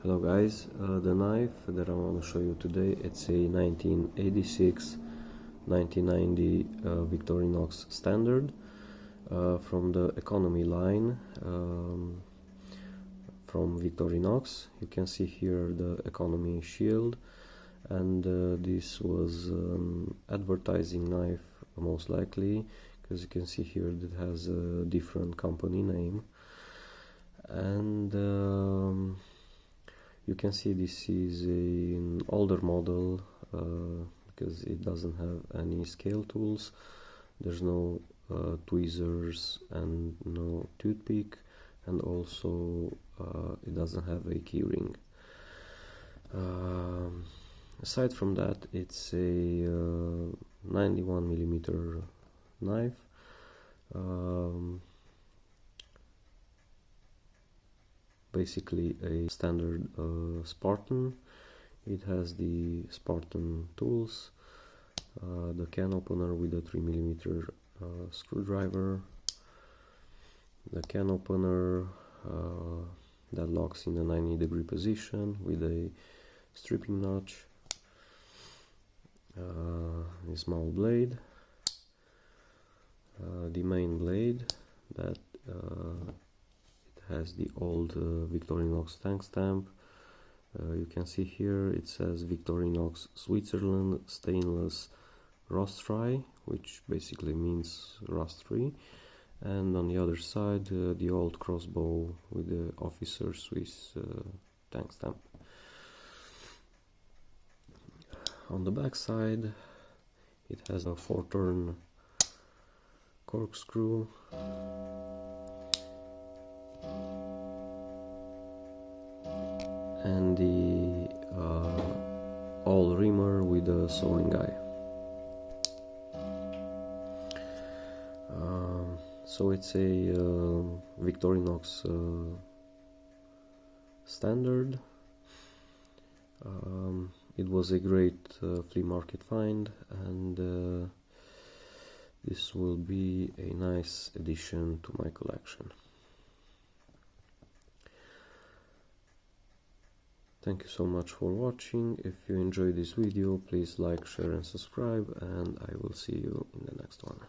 Hello guys, the knife that I want to show you today, it's a 1986-1990 Victorinox Standard from the Economy line from Victorinox. You can see here the Economy shield, and this was advertising knife most likely, because you can see here that it has a different company name. And you can see this is an older model because it doesn't have any scale tools. There's no tweezers and no toothpick, and also it doesn't have a keyring. Aside from that, it's a 91mm knife. Basically a standard Spartan. It has the Spartan tools, the can opener with a 3mm screwdriver, the can opener that locks in a 90-degree position with a stripping notch, a small blade, the main blade that has the old Victorinox tank stamp. You can see here it says Victorinox Switzerland stainless rust-free, which basically means rust-free, and on the other side the old crossbow with the Officer Swiss tank stamp. On the back side it has a 4-turn corkscrew, and the all rimmer with a soldering eye. So it's a Victorinox Standard. It was a great flea market find, and this will be a nice addition to my collection. Thank you so much for watching. If you enjoyed this video, please like, share and subscribe, and I will see you in the next one.